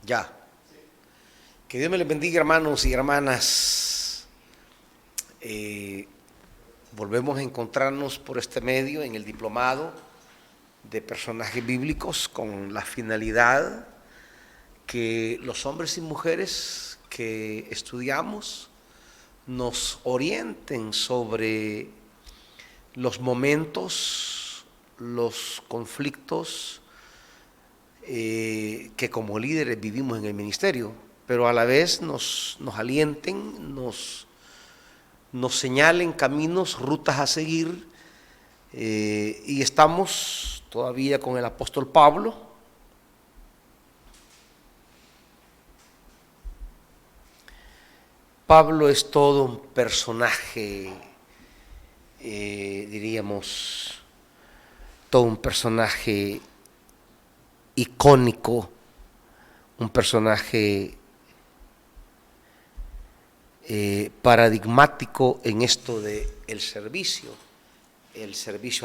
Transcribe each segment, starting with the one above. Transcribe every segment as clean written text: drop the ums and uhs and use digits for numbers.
Ya. Que Dios me les bendiga, hermanos y hermanas. Volvemos a encontrarnos por este medio en el diplomado de personajes bíblicos con la finalidad que los hombres y mujeres que estudiamos nos orienten sobre los momentos, los conflictos que como líderes vivimos en el ministerio, pero a la vez nos alienten, nos señalen caminos, rutas a seguir, y estamos todavía con el apóstol Pablo. Pablo es todo un personaje, diríamos, todo un personaje icónico, un personaje paradigmático en esto de el servicio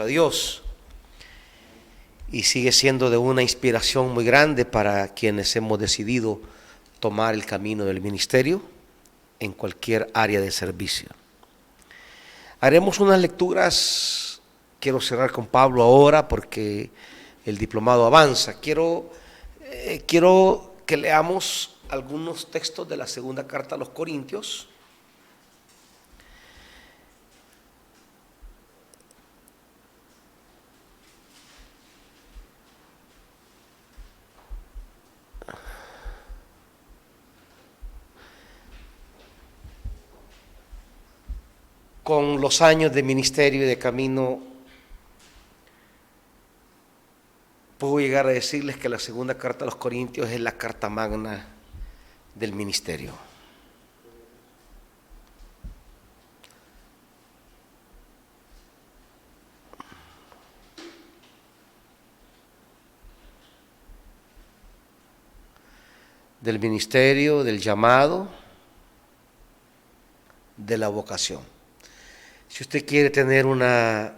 a Dios, y sigue siendo de una inspiración muy grande para quienes hemos decidido tomar el camino del ministerio en cualquier área de servicio. Haremos unas lecturas. Quiero cerrar con Pablo ahora porque el diplomado avanza. Quiero que leamos algunos textos de la segunda carta a los Corintios. Con los años de ministerio y de camino, puedo llegar a decirles que la segunda carta a los Corintios es la carta magna del ministerio. Del ministerio, del llamado, de la vocación. Si usted quiere tener una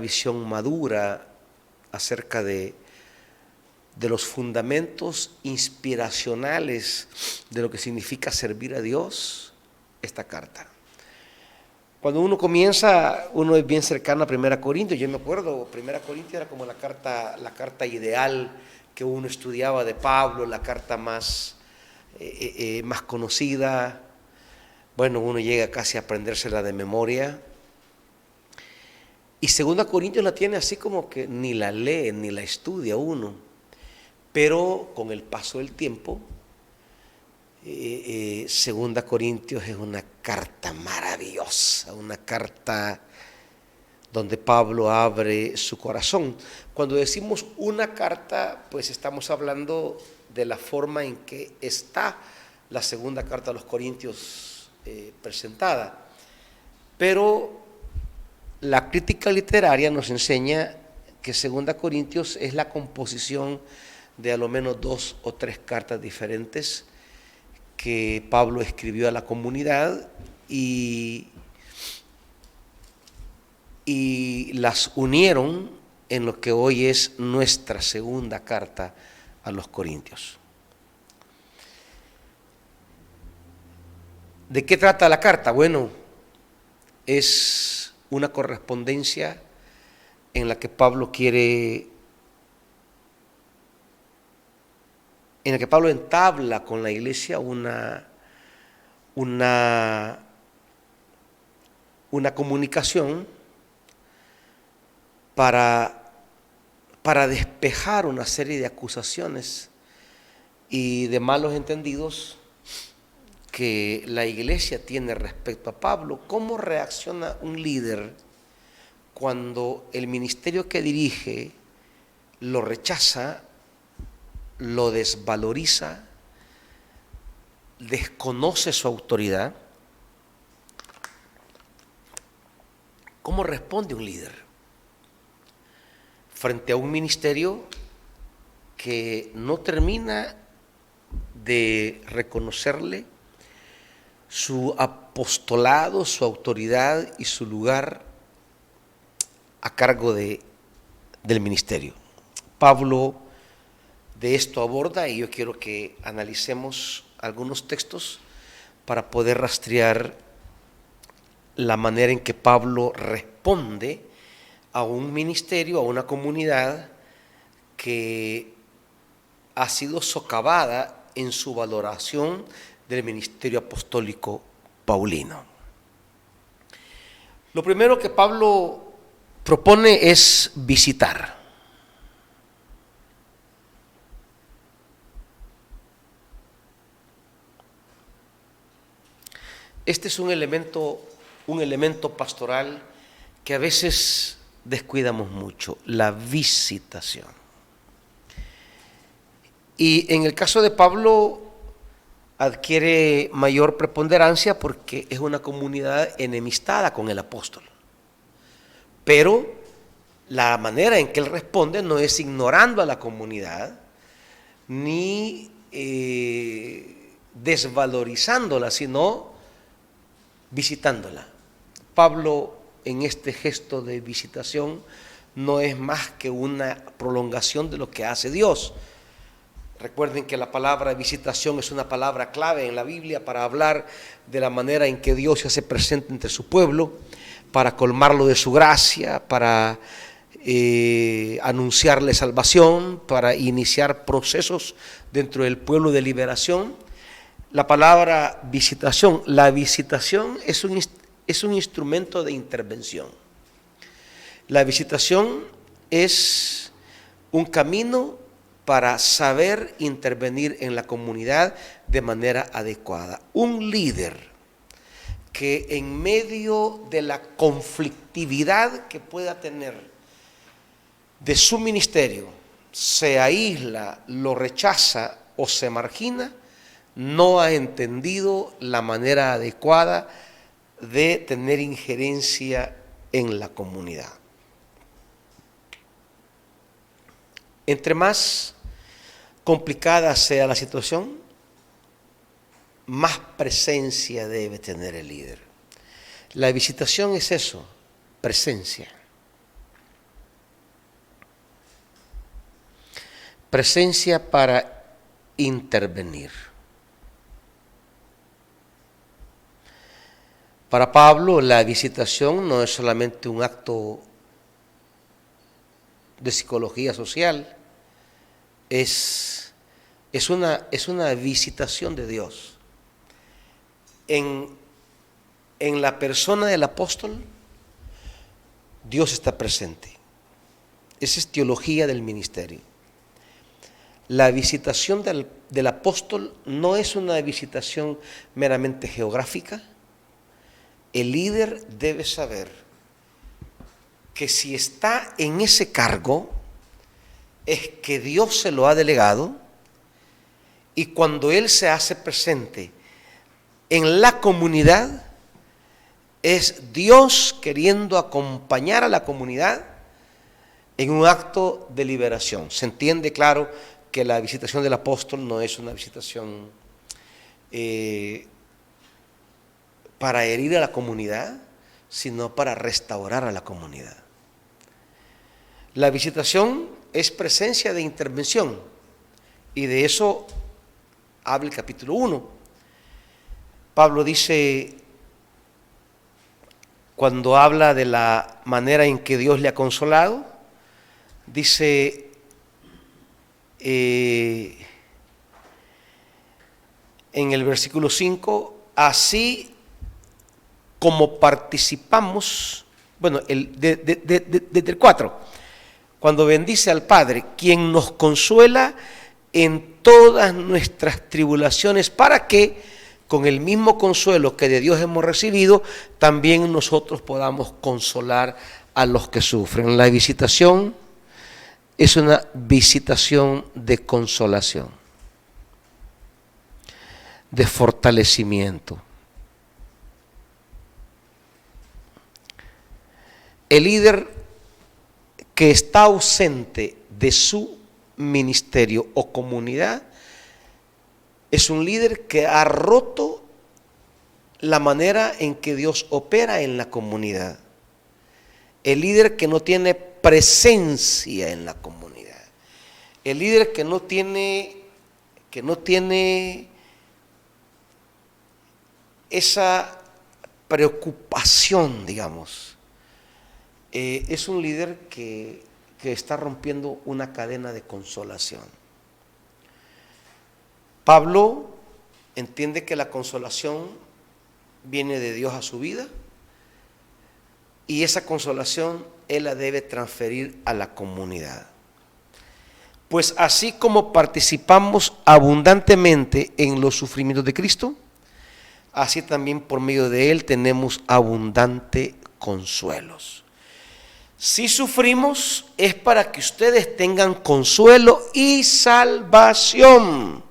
visión madura acerca de los fundamentos inspiracionales de lo que significa servir a Dios, esta carta. Cuando uno comienza, uno es bien cercano a 1 Corintios. Yo me acuerdo, 1 Corintios era como la carta ideal que uno estudiaba de Pablo, la carta más conocida. Bueno, uno llega casi a aprendérsela de memoria. Y 2 Corintios la tiene así como que ni la lee, ni la estudia uno. Pero con el paso del tiempo, 2 Corintios es una carta maravillosa, una carta donde Pablo abre su corazón. Cuando decimos una carta, pues estamos hablando de la forma en que está la segunda carta a los Corintios presentada. Pero la crítica literaria nos enseña que 2 Corintios es la composición de a lo menos 2 o 3 cartas diferentes que Pablo escribió a la comunidad y las unieron en lo que hoy es nuestra segunda carta a los Corintios. ¿De qué trata la carta? Bueno, es una correspondencia en la que Pablo entabla con la iglesia una comunicación para despejar una serie de acusaciones y de malos entendidos que la iglesia tiene respecto a Pablo. ¿Cómo reacciona un líder cuando el ministerio que dirige lo rechaza, lo desvaloriza, desconoce su autoridad? ¿Cómo responde un líder frente a un ministerio que no termina de reconocerle su apostolado, su autoridad y su lugar a cargo del ministerio? Pablo de esto aborda, y yo quiero que analicemos algunos textos para poder rastrear la manera en que Pablo responde a un ministerio, a una comunidad que ha sido socavada en su valoración del ministerio apostólico paulino. Lo primero que Pablo propone es visitar. Este es un elemento pastoral que a veces descuidamos mucho, la visitación. Y en el caso de Pablo adquiere mayor preponderancia porque es una comunidad enemistada con el apóstol. Pero la manera en que él responde no es ignorando a la comunidad ni desvalorizándola, sino visitándola. Pablo, en este gesto de visitación, no es más que una prolongación de lo que hace Dios. Recuerden que la palabra visitación es una palabra clave en la Biblia para hablar de la manera en que Dios se hace presente entre su pueblo, para colmarlo de su gracia, para anunciarle salvación, para iniciar procesos dentro del pueblo de liberación. La palabra visitación, la visitación es un instrumento de intervención. La visitación es un camino para saber intervenir en la comunidad de manera adecuada. Un líder que en medio de la conflictividad que pueda tener de su ministerio se aísla, lo rechaza o se margina, no ha entendido la manera adecuada de tener injerencia en la comunidad. Entre más complicada sea la situación, más presencia debe tener el líder. La visitación es eso, presencia. Presencia para intervenir. Para Pablo, la visitación no es solamente un acto de psicología social, es una visitación de Dios. En la persona del apóstol, Dios está presente. Esa es teología del ministerio. La visitación del apóstol no es una visitación meramente geográfica. El líder debe saber que si está en ese cargo es que Dios se lo ha delegado, y cuando Él se hace presente en la comunidad es Dios queriendo acompañar a la comunidad en un acto de liberación. Se entiende, claro, que la visitación del apóstol no es una visitación para herir a la comunidad, sino para restaurar a la comunidad. La visitación es presencia de intervención, y de eso habla el capítulo 1. Pablo dice, cuando habla de la manera en que Dios le ha consolado, dice en el versículo 5, así como participamos, bueno, desde el 4, cuando bendice al Padre, quien nos consuela en todas nuestras tribulaciones, para que con el mismo consuelo que de Dios hemos recibido, también nosotros podamos consolar a los que sufren. La visitación es una visitación de consolación, de fortalecimiento. El líder que está ausente de su ministerio o comunidad es un líder que ha roto la manera en que Dios opera en la comunidad. El líder que no tiene presencia en la comunidad. El líder que no tiene esa preocupación, digamos, es un líder que está rompiendo una cadena de consolación. Pablo entiende que la consolación viene de Dios a su vida y esa consolación él la debe transferir a la comunidad. Pues así como participamos abundantemente en los sufrimientos de Cristo, así también por medio de él tenemos abundante consuelos. Si sufrimos es para que ustedes tengan consuelo y salvación.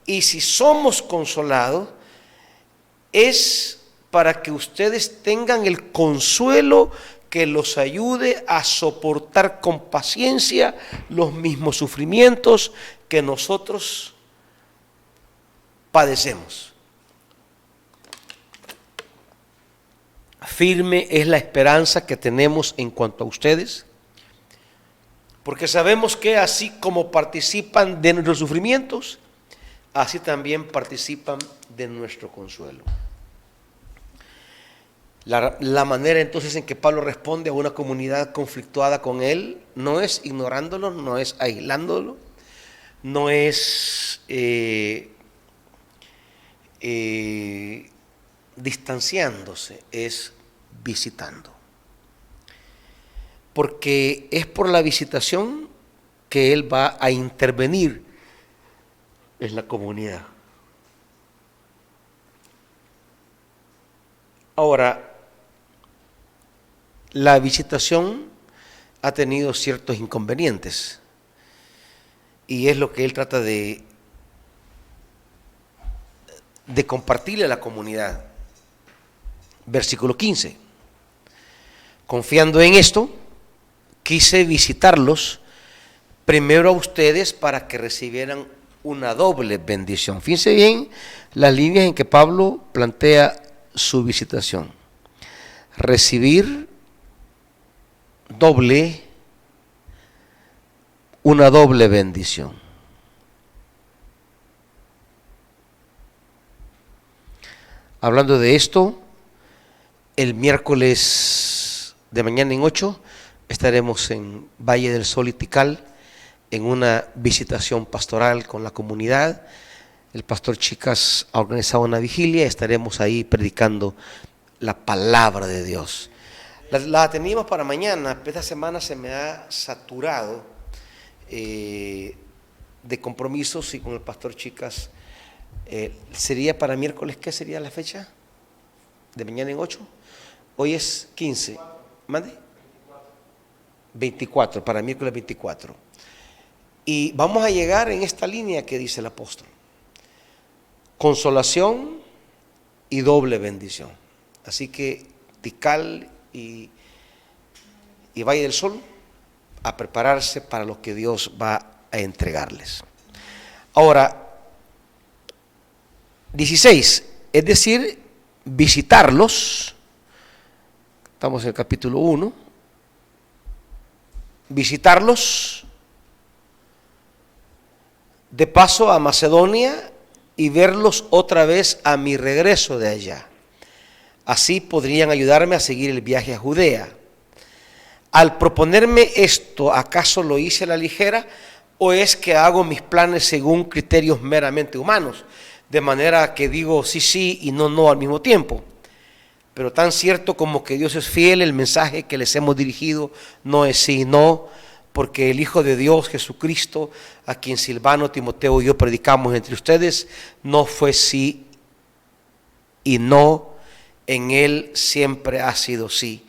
Y si somos consolados es para que ustedes tengan el consuelo que los ayude a soportar con paciencia los mismos sufrimientos que nosotros padecemos. Firme es la esperanza que tenemos en cuanto a ustedes, porque sabemos que así como participan de nuestros sufrimientos, así también participan de nuestro consuelo. La manera entonces en que Pablo responde a una comunidad conflictuada con él no es ignorándolo, no es aislándolo, no es distanciándose, es visitando. Porque es por la visitación que él va a intervenir en la comunidad. Ahora, la visitación ha tenido ciertos inconvenientes y es lo que él trata de compartirle a la comunidad. Versículo 15. Confiando en esto, quise visitarlos primero a ustedes para que recibieran una doble bendición. Fíjense bien las líneas en que Pablo plantea su visitación. Recibir una doble bendición. Hablando de esto, el miércoles de mañana en 8 estaremos en Valle del Sol y Tikal en una visitación pastoral con la comunidad. El pastor Chicas ha organizado una vigilia, estaremos ahí predicando la palabra de Dios. La teníamos para mañana, pero esta semana se me ha saturado de compromisos y con el pastor Chicas sería para miércoles. ¿Qué sería la fecha? ¿De mañana en 8? Hoy es 15. ¿Mande? 24, para miércoles 24. Y vamos a llegar en esta línea que dice el apóstol: consolación y doble bendición. Así que Tikal y Valle del Sol a prepararse para lo que Dios va a entregarles. Ahora, 16, es decir, visitarlos. Estamos en el capítulo 1. Visitarlos de paso a Macedonia y verlos otra vez a mi regreso de allá. Así podrían ayudarme a seguir el viaje a Judea. Al proponerme esto, ¿acaso lo hice a la ligera o es que hago mis planes según criterios meramente humanos? De manera que digo sí, sí y no, no al mismo tiempo. Pero tan cierto como que Dios es fiel, el mensaje que les hemos dirigido no es sí y no, porque el Hijo de Dios, Jesucristo, a quien Silvano, Timoteo y yo predicamos entre ustedes, no fue sí y no, en Él siempre ha sido sí.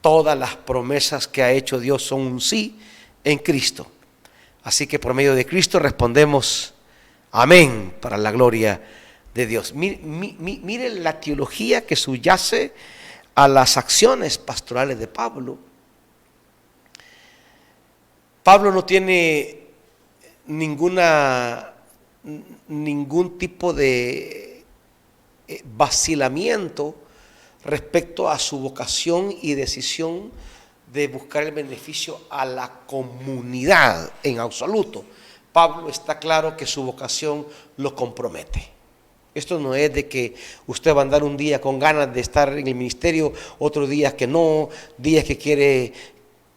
Todas las promesas que ha hecho Dios son un sí en Cristo. Así que por medio de Cristo respondemos amén para la gloria de Dios. Mire la teología que subyace a las acciones pastorales de Pablo. Pablo no tiene ningún tipo de vacilamiento respecto a su vocación y decisión de buscar el beneficio a la comunidad en absoluto. Pablo está claro que su vocación lo compromete. Esto no es de que usted va a andar un día con ganas de estar en el ministerio, otros días que no, días que quiere,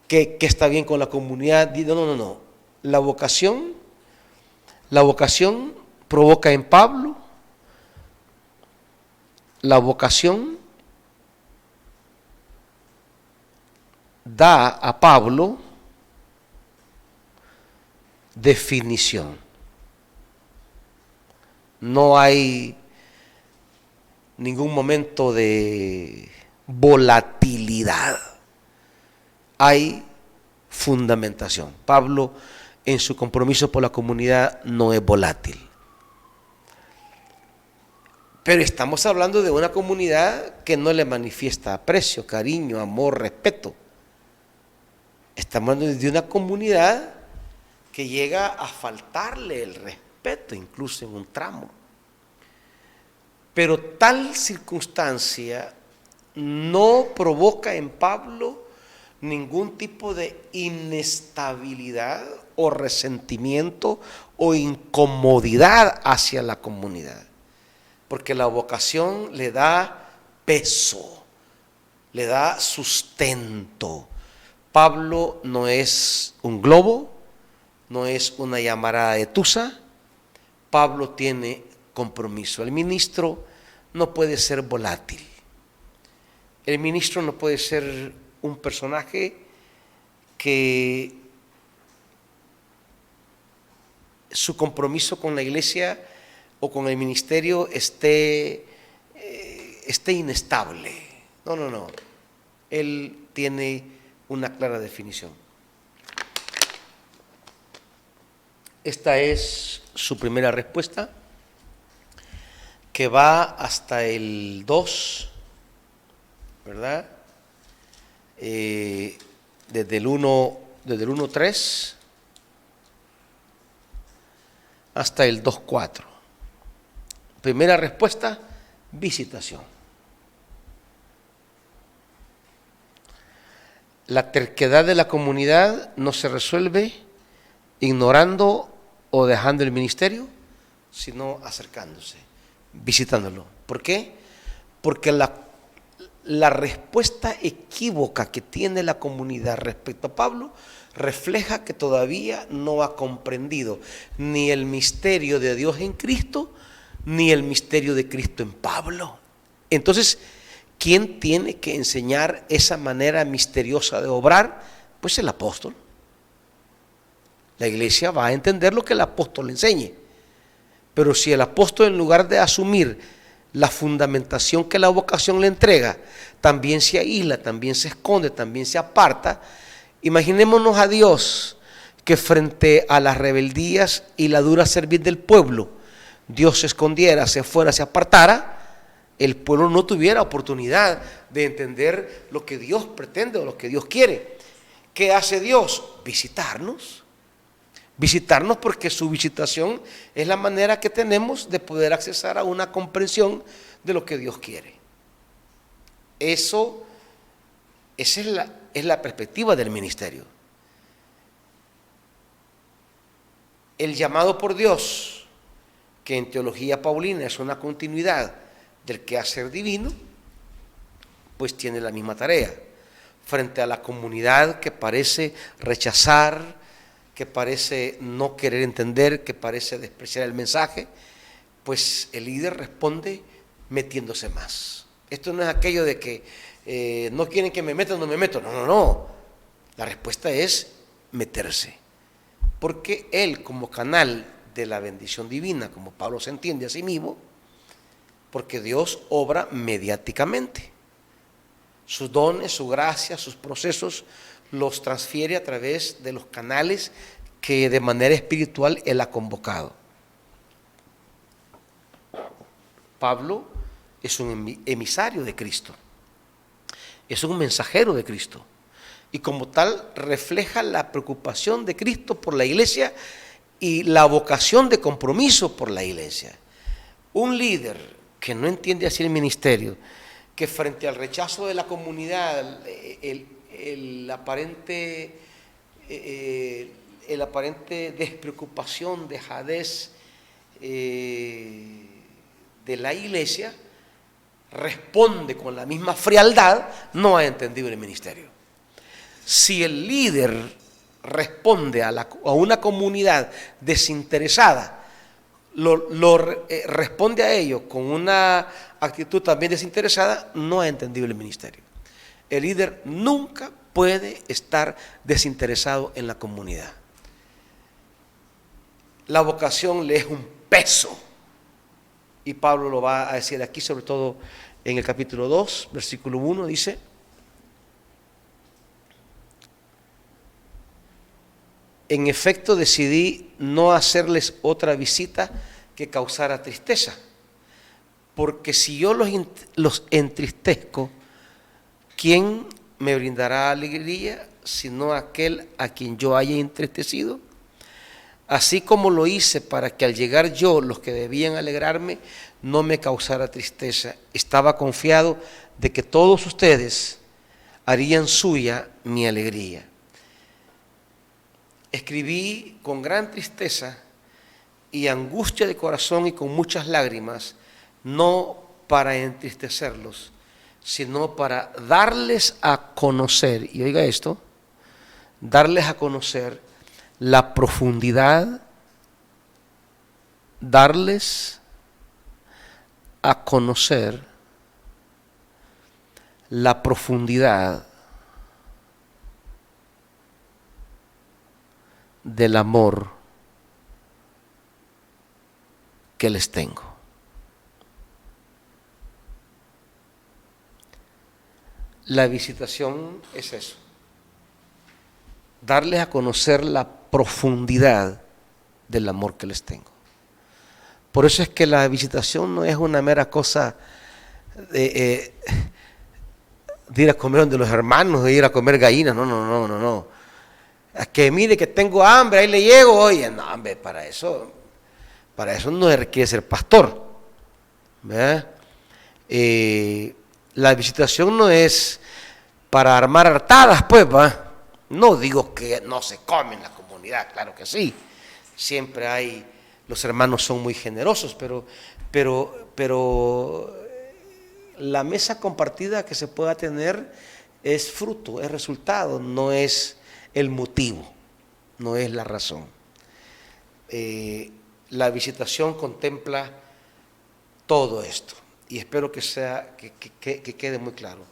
que está bien con la comunidad. No. La vocación provoca en Pablo, la vocación da a Pablo definición. No hay ningún momento de volatilidad. Hay fundamentación. Pablo, en su compromiso por la comunidad, no es volátil. Pero estamos hablando de una comunidad que no le manifiesta aprecio, cariño, amor, respeto. Estamos hablando de una comunidad que llega a faltarle el respeto, incluso en un tramo. Pero tal circunstancia no provoca en Pablo ningún tipo de inestabilidad o resentimiento o incomodidad hacia la comunidad, porque la vocación le da peso, le da sustento. Pablo no es un globo, no es una llamarada de tusa. Pablo tiene compromiso. El ministro no puede ser volátil. El ministro no puede ser un personaje que su compromiso con la iglesia o con el ministerio esté inestable. No. Él tiene una clara definición. Esta es su primera respuesta, que va hasta el 2, ¿verdad? Desde el 1.3 hasta el 2.4. Primera respuesta, visitación. La terquedad de la comunidad no se resuelve ignorando o dejando el ministerio, sino acercándose, visitándolo. ¿Por qué? Porque la respuesta equívoca que tiene la comunidad respecto a Pablo refleja que todavía no ha comprendido ni el misterio de Dios en Cristo, ni el misterio de Cristo en Pablo. Entonces, ¿quién tiene que enseñar esa manera misteriosa de obrar? Pues el apóstol. La iglesia va a entender lo que el apóstol enseñe. Pero si el apóstol, en lugar de asumir la fundamentación que la vocación le entrega, también se aísla, también se esconde, también se aparta, imaginémonos a Dios que frente a las rebeldías y la dura servir del pueblo, Dios se escondiera, se fuera, se apartara, el pueblo no tuviera oportunidad de entender lo que Dios pretende o lo que Dios quiere. ¿Qué hace Dios? Visitarnos. Visitarnos, porque su visitación es la manera que tenemos de poder accesar a una comprensión de lo que Dios quiere. Esa es la perspectiva del ministerio. El llamado por Dios, que en teología paulina es una continuidad del quehacer divino, pues tiene la misma tarea. Frente a la comunidad que parece rechazar, que parece no querer entender, que parece despreciar el mensaje, pues el líder responde metiéndose más. Esto no es aquello de que no quieren que me meta, no me meto. No. La respuesta es meterse. Porque él, como canal de la bendición divina, como Pablo se entiende a sí mismo, porque Dios obra mediáticamente. Sus dones, su gracia, sus procesos los transfiere a través de los canales que de manera espiritual Él ha convocado. Pablo es un emisario de Cristo, es un mensajero de Cristo, y como tal refleja la preocupación de Cristo por la iglesia y la vocación de compromiso por la iglesia. Un líder que no entiende así el ministerio, que frente al rechazo de la comunidad el aparente despreocupación, dejadez de la iglesia, responde con la misma frialdad, no ha entendido el ministerio. Si el líder responde a una comunidad desinteresada, responde a ello con una actitud también desinteresada, no ha entendido el ministerio. El líder nunca puede estar desinteresado en la comunidad. La vocación le es un peso. Y Pablo lo va a decir aquí, sobre todo en el capítulo 2, versículo 1, dice: en efecto decidí no hacerles otra visita que causara tristeza, porque si yo los entristezco, ¿quién me brindará alegría sino aquel a quien yo haya entristecido? Así como lo hice para que al llegar yo, los que debían alegrarme, no me causara tristeza. Estaba confiado de que todos ustedes harían suya mi alegría. Escribí con gran tristeza y angustia de corazón y con muchas lágrimas, no para entristecerlos, sino para darles a conocer, y oiga esto, darles a conocer la profundidad, darles a conocer la profundidad del amor que les tengo. La visitación es eso, darles a conocer la profundidad del amor que les tengo. Por eso es que la visitación no es una mera cosa de ir a comer donde los hermanos, de ir a comer gallinas, no. Es que mire que tengo hambre, ahí le llego, oye, no, hombre, para eso no requiere ser pastor, ¿verdad? La visitación no es para armar hartadas, pues, ¿va? No digo que no se come en la comunidad, claro que sí. Siempre hay, los hermanos son muy generosos, pero la mesa compartida que se pueda tener es fruto, es resultado, no es el motivo, no es la razón. La visitación contempla todo esto y espero que quede muy claro.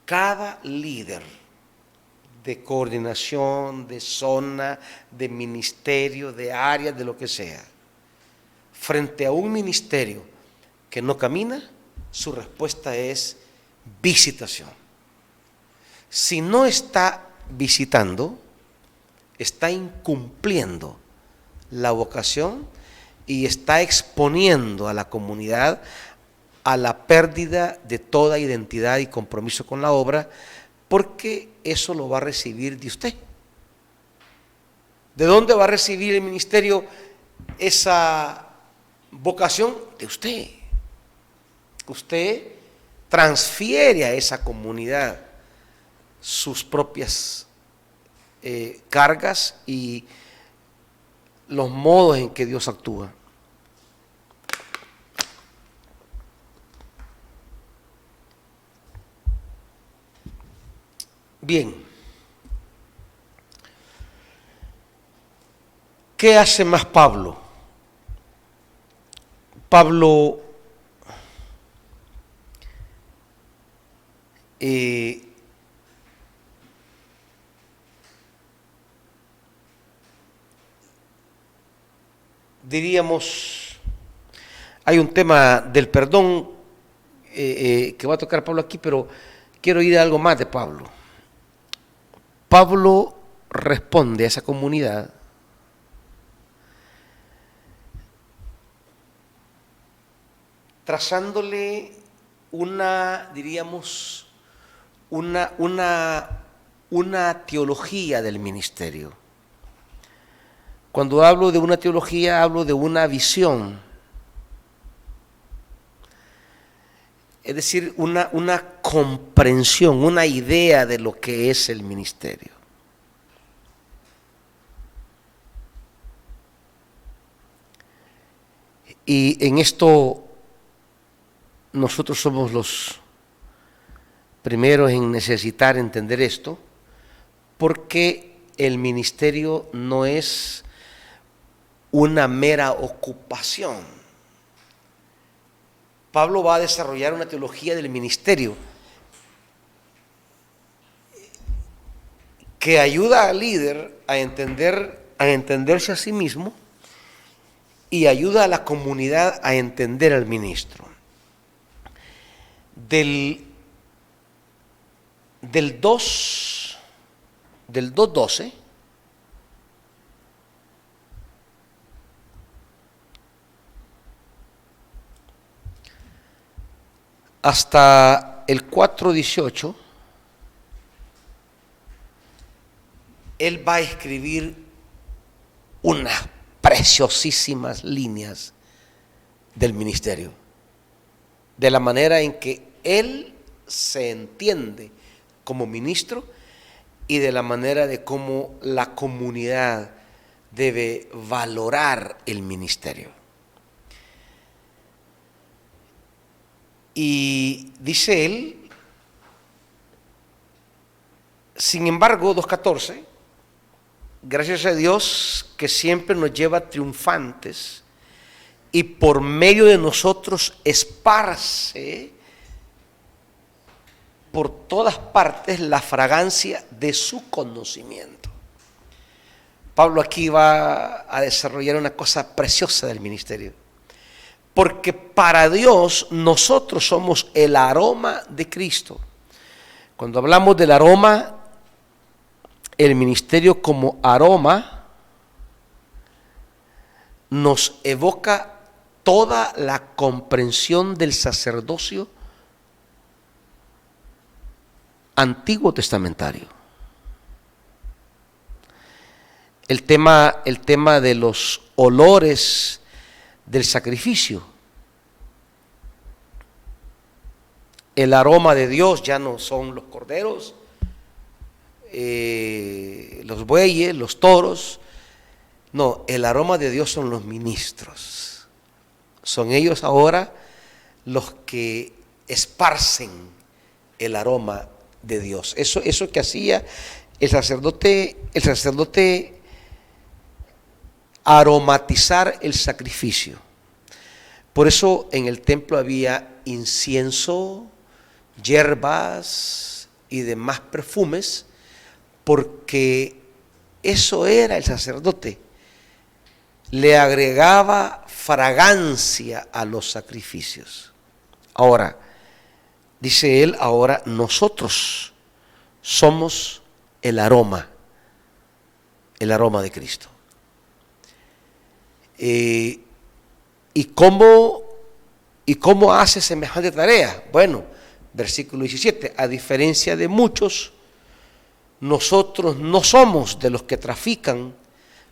Cada líder de coordinación, de zona, de ministerio, de área, de lo que sea, frente a un ministerio que no camina, su respuesta es visitación. Si no está visitando, está incumpliendo la vocación y está exponiendo a la comunidad a la pérdida de toda identidad y compromiso con la obra, porque eso lo va a recibir de usted. ¿De dónde va a recibir el ministerio esa vocación? De usted. Usted transfiere a esa comunidad sus propias cargas y los modos en que Dios actúa. Bien, ¿qué hace más Pablo? Pablo diríamos, hay un tema del perdón que va a tocar Pablo aquí, pero quiero ir a algo más de Pablo. Pablo responde a esa comunidad trazándole diríamos, una teología del ministerio. Cuando hablo de una teología, hablo de una visión. es decir, una comprensión, una idea de lo que es el ministerio. Y en esto nosotros somos los primeros en necesitar entender esto, porque el ministerio no es una mera ocupación. Pablo va a desarrollar una teología del ministerio que ayuda al líder a entenderse a sí mismo y ayuda a la comunidad a entender al ministro. Del 2:12 hasta el 4:18, él va a escribir unas preciosísimas líneas del ministerio, de la manera en que él se entiende como ministro y de la manera de cómo la comunidad debe valorar el ministerio. Y dice él, sin embargo, 2:14, gracias a Dios que siempre nos lleva triunfantes y por medio de nosotros esparce por todas partes la fragancia de su conocimiento. Pablo aquí va a desarrollar una cosa preciosa del ministerio, porque para Dios nosotros somos el aroma de Cristo. Cuando hablamos del aroma, el ministerio como aroma nos evoca toda la comprensión del sacerdocio antiguo testamentario. El tema de los olores del sacrificio. El aroma de Dios ya no son los corderos, los bueyes, los toros. No, el aroma de Dios son los ministros. Son ellos ahora los que esparcen el aroma de Dios. Eso que hacía el sacerdote aromatizar el sacrificio. Por eso en el templo había incienso, hierbas y demás perfumes, porque eso era el sacerdote. Le agregaba fragancia a los sacrificios. Ahora, dice él, ahora nosotros somos el aroma de Cristo. ¿Y cómo hace semejante tarea? Bueno, versículo 17, a diferencia de muchos, nosotros no somos de los que trafican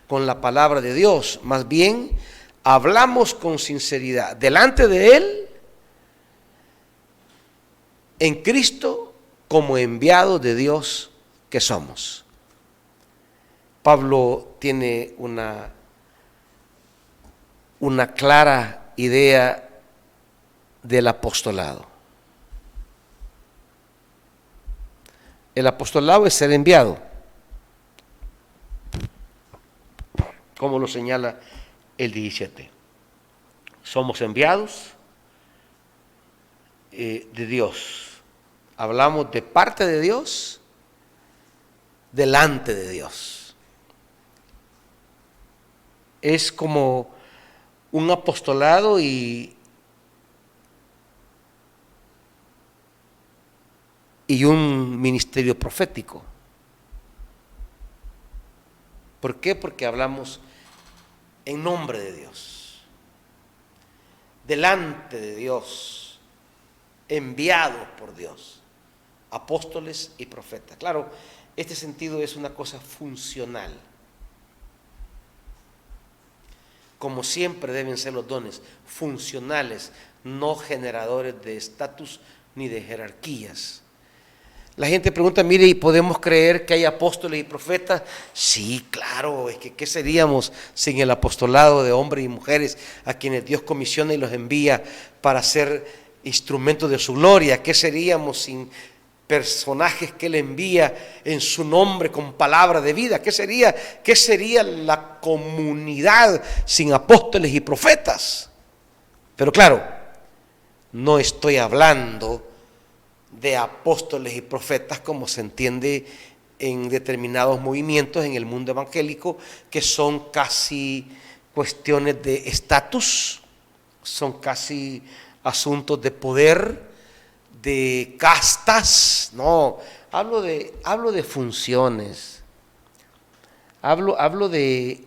con la palabra de Dios, más bien hablamos con sinceridad delante de Él, en Cristo, como enviados de Dios que somos. Pablo tiene una clara idea del apostolado. El apostolado es ser enviado, como lo señala el 17. Somos enviados de Dios. Hablamos de parte de Dios, delante de Dios. Es como un apostolado y un ministerio profético. ¿Por qué? Porque hablamos en nombre de Dios, delante de Dios, enviados por Dios, apóstoles y profetas. Claro, este sentido es una cosa funcional. como siempre deben ser los dones, funcionales, no generadores de estatus ni de jerarquías. La gente pregunta, mire, ¿y podemos creer que hay apóstoles y profetas? Sí, claro, es que ¿qué seríamos sin el apostolado de hombres y mujeres a quienes Dios comisiona y los envía para ser instrumentos de su gloria? ¿Qué seríamos sin personajes que Él envía en su nombre con palabra de vida? ¿Qué sería la comunidad sin apóstoles y profetas? Pero claro, no estoy hablando de apóstoles y profetas como se entiende en determinados movimientos en el mundo evangélico, que son casi cuestiones de estatus, son casi asuntos de poder, de castas. No, hablo de funciones, hablo de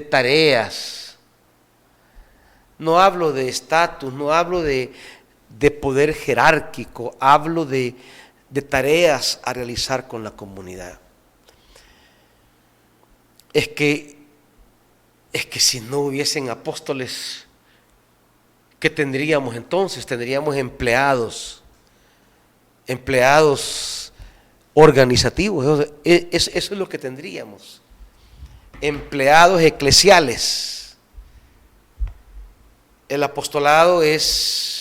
tareas, no hablo de estatus, no hablo de poder jerárquico, hablo de tareas a realizar con la comunidad. Es que si no hubiesen apóstoles, ¿qué tendríamos entonces? Tendríamos empleados organizativos, eso es lo que tendríamos, empleados eclesiales. El apostolado es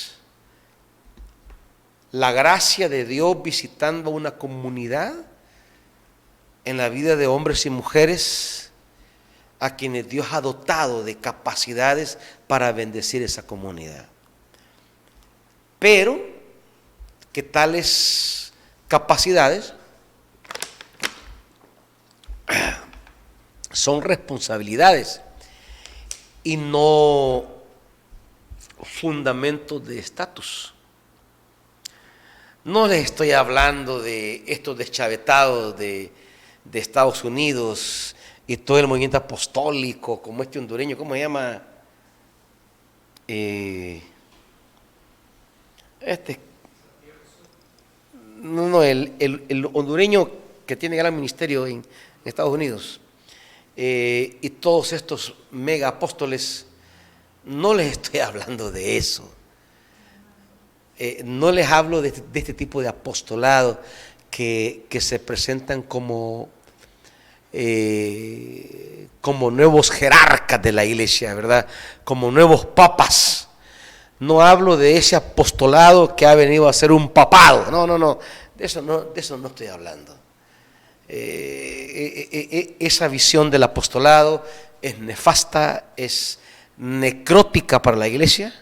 la gracia de Dios visitando una comunidad en la vida de hombres y mujeres a quienes Dios ha dotado de capacidades para bendecir esa comunidad. Pero que tales capacidades son responsabilidades y no fundamentos de estatus. No les estoy hablando de estos deschavetados de Estados Unidos y todo el movimiento apostólico, como este hondureño, ¿cómo se llama? El hondureño que tiene gran ministerio en Estados Unidos, y todos estos mega apóstoles. No les estoy hablando de eso. No les hablo de este tipo de apostolado que se presentan como nuevos jerarcas de la iglesia, ¿verdad? Como nuevos papas. No hablo de ese apostolado que ha venido a ser un papado. No. De eso no estoy hablando. Esa visión del apostolado es nefasta, es necrótica para la iglesia,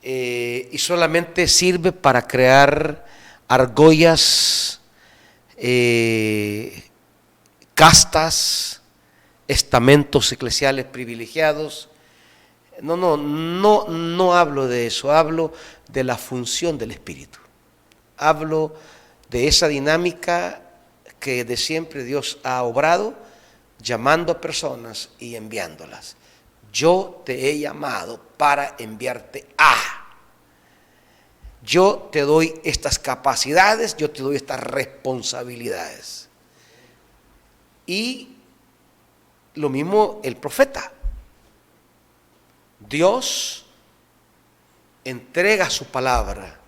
y solamente sirve para crear argollas, castas, estamentos eclesiales privilegiados. No hablo de eso, hablo de la función del Espíritu, hablo de esa dinámica que de siempre Dios ha obrado, llamando a personas y enviándolas. Yo te he llamado para enviarte a. Yo te doy estas capacidades, yo te doy estas responsabilidades. Y lo mismo el profeta. Dios entrega su palabra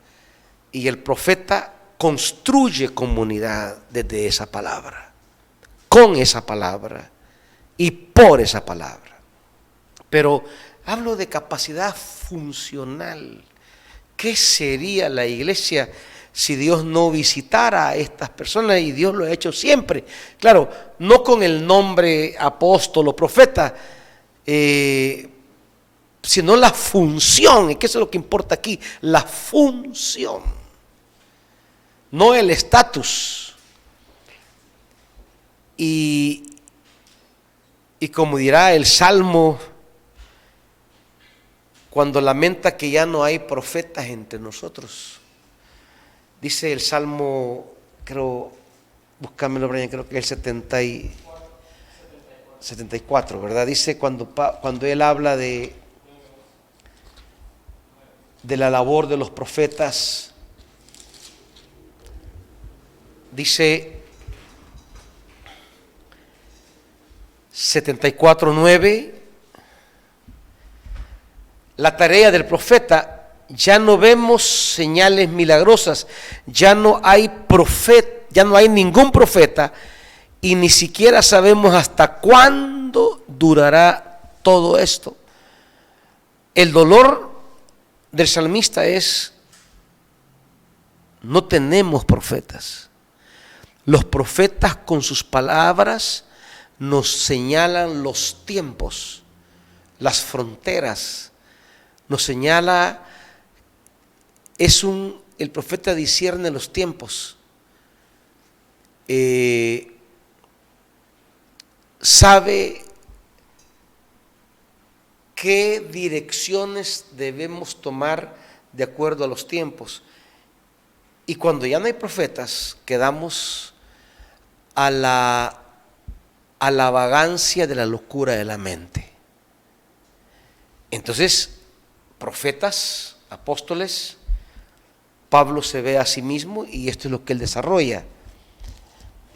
y el profeta construye comunidad desde esa palabra, con esa palabra y por esa palabra. Pero hablo de capacidad funcional. ¿Qué sería la iglesia si Dios no visitara a estas personas? Y Dios lo ha hecho siempre. Claro, no con el nombre apóstol o profeta, sino la función. ¿Y qué es lo que importa aquí? La función, no el estatus. Y como dirá el Salmo, cuando lamenta que ya no hay profetas entre nosotros. Dice el Salmo, creo, búscamelo, Brian, creo que es el 74, ¿verdad? Dice cuando él habla de la labor de los profetas, dice 74:9, la tarea del profeta. Ya no vemos señales milagrosas, ya no hay profeta, ya no hay ningún profeta, y ni siquiera sabemos hasta cuándo durará todo esto. El dolor del salmista es: no tenemos profetas. Los profetas con sus palabras nos señalan los tiempos, las fronteras, nos señala, el profeta discierne los tiempos, sabe qué direcciones debemos tomar de acuerdo a los tiempos. Y cuando ya no hay profetas, quedamos a la vagancia de la locura de la mente. Entonces, profetas, apóstoles, Pablo se ve a sí mismo y esto es lo que él desarrolla.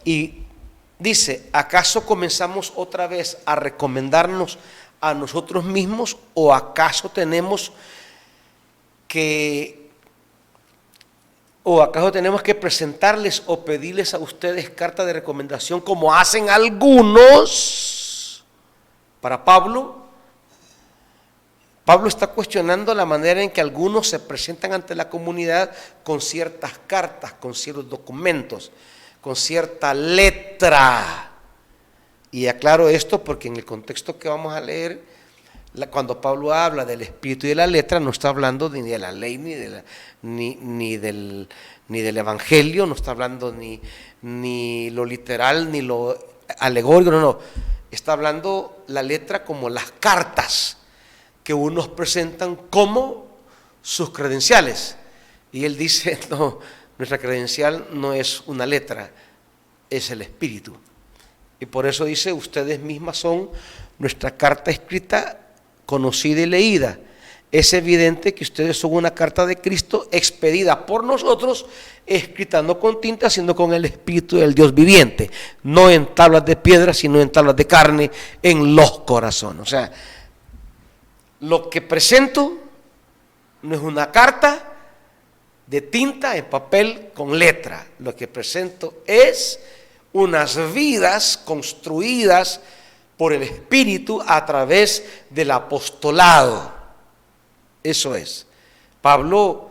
Y dice: ¿acaso comenzamos otra vez a recomendarnos a nosotros mismos, o acaso tenemos que presentarles o pedirles a ustedes carta de recomendación como hacen algunos? Para Pablo está cuestionando la manera en que algunos se presentan ante la comunidad con ciertas cartas, con ciertos documentos, con cierta letra. Y aclaro esto porque en el contexto que vamos a leer, cuando Pablo habla del espíritu y de la letra, no está hablando ni de la ley ni del evangelio, no está hablando ni lo literal ni lo alegórico, no. Está hablando la letra como las cartas que unos presentan como sus credenciales. Y él dice: no, nuestra credencial no es una letra, es el espíritu. Y por eso dice: ustedes mismas son nuestra carta escrita, conocida y leída. Es evidente que ustedes son una carta de Cristo expedida por nosotros, escrita no con tinta, sino con el Espíritu del Dios viviente, no en tablas de piedra, sino en tablas de carne, en los corazones. O sea, lo que presento no es una carta de tinta en papel con letra. Lo que presento es unas vidas construidas por el Espíritu a través del apostolado. Eso es. Pablo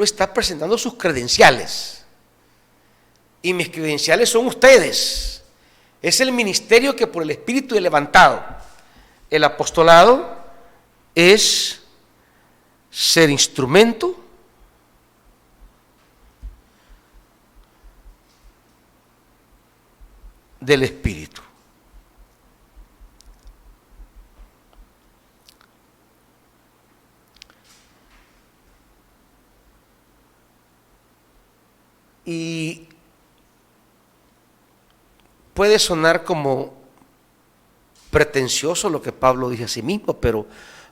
está presentando sus credenciales. Y mis credenciales son ustedes. Es el ministerio que por el Espíritu he levantado. El apostolado es ser instrumento del Espíritu. Y puede sonar como pretencioso lo que Pablo dice a sí mismo, pero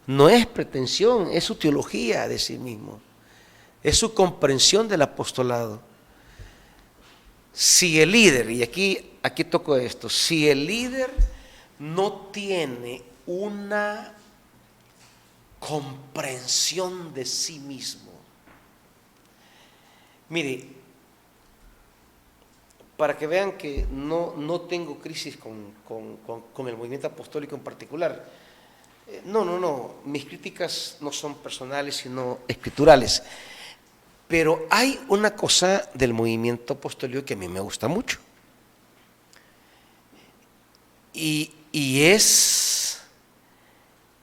no es pretensión, es su teología de sí mismo, es su comprensión del apostolado. Si el líder, y aquí toco esto, si el líder no tiene una comprensión de sí mismo, mire, para que vean que no tengo crisis con el movimiento apostólico en particular. No, mis críticas no son personales, sino escriturales. Pero hay una cosa del movimiento apostólico que a mí me gusta mucho. Y es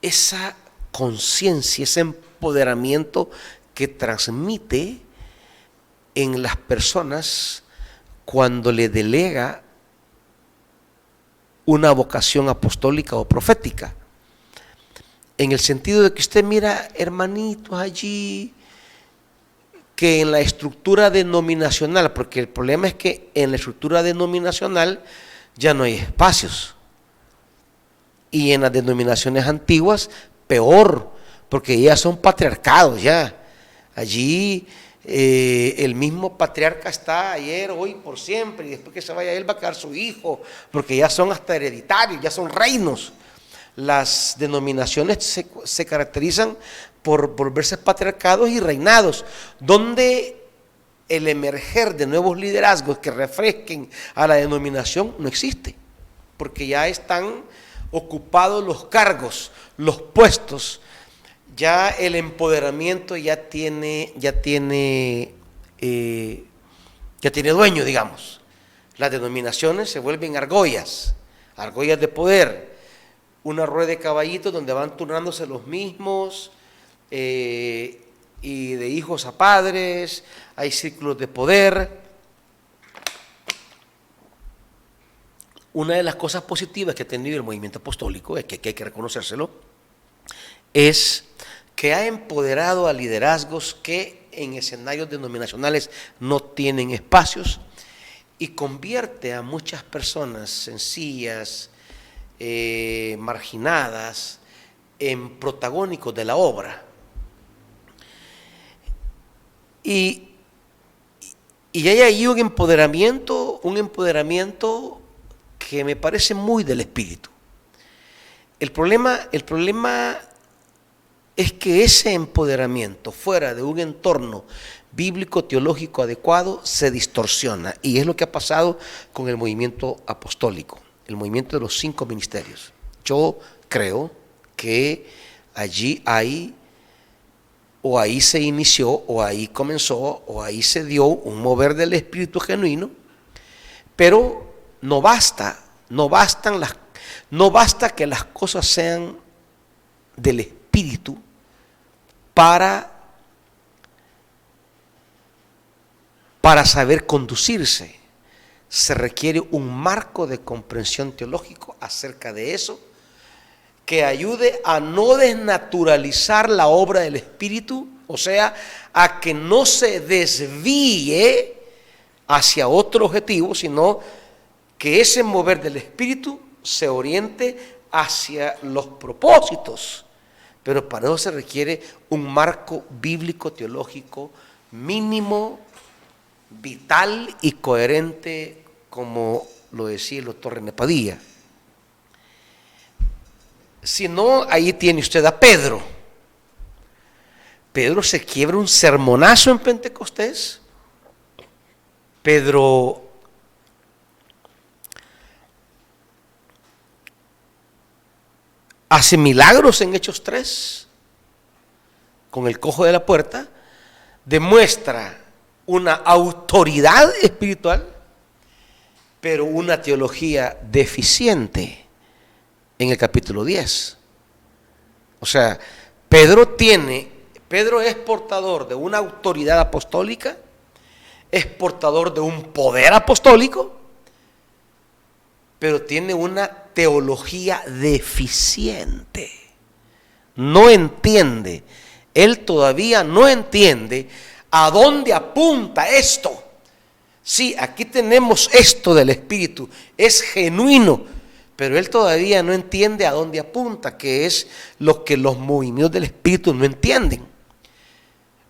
esa conciencia, ese empoderamiento que transmite en las personas cuando le delega una vocación apostólica o profética. En el sentido de que usted mira hermanitos allí que en la estructura denominacional, porque el problema es que en la estructura denominacional ya no hay espacios. Y en las denominaciones antiguas, peor, porque ya son patriarcados ya. Allí el mismo patriarca está ayer, hoy, por siempre, y después que se vaya él va a quedar su hijo, porque ya son hasta hereditarios, ya son reinos. las denominaciones se caracterizan por volverse patriarcados y reinados, donde el emerger de nuevos liderazgos que refresquen a la denominación no existe, porque ya están ocupados los cargos, los puestos, ya el empoderamiento ya tiene dueño, digamos. Las denominaciones se vuelven argollas de poder, una rueda de caballitos donde van turnándose los mismos, y de hijos a padres, hay círculos de poder. Una de las cosas positivas que ha tenido el movimiento apostólico, que hay que reconocérselo, es que ha empoderado a liderazgos que en escenarios denominacionales no tienen espacios, y convierte a muchas personas sencillas, marginadas, en protagónicos de la obra. Y hay ahí un empoderamiento que me parece muy del espíritu. El problema es que ese empoderamiento fuera de un entorno bíblico teológico adecuado se distorsiona, y es lo que ha pasado con el movimiento apostólico, el movimiento de los 5 ministerios. Yo creo que allí hay, o ahí se inició, o ahí comenzó, o ahí se dio un mover del espíritu genuino, pero no basta que las cosas sean del espíritu para saber conducirse. Se requiere un marco de comprensión teológico acerca de eso, que ayude a no desnaturalizar la obra del Espíritu, o sea, a que no se desvíe hacia otro objetivo, sino que ese mover del Espíritu se oriente hacia los propósitos. Pero para eso se requiere un marco bíblico teológico mínimo, vital y coherente, como lo decía el doctor René Padilla. Si no, ahí tiene usted a Pedro. Pedro se quiebra un sermonazo en Pentecostés. Pedro hace milagros en Hechos 3 con el cojo de la puerta, demuestra una autoridad espiritual, pero una teología deficiente en el capítulo 10. O sea, Pedro es portador de una autoridad apostólica, es portador de un poder apostólico, pero tiene una teología deficiente. No entiende, él todavía no entiende a dónde apunta esto. Sí, aquí tenemos esto del Espíritu, es genuino, pero él todavía no entiende a dónde apunta, que es lo que los movimientos del Espíritu no entienden.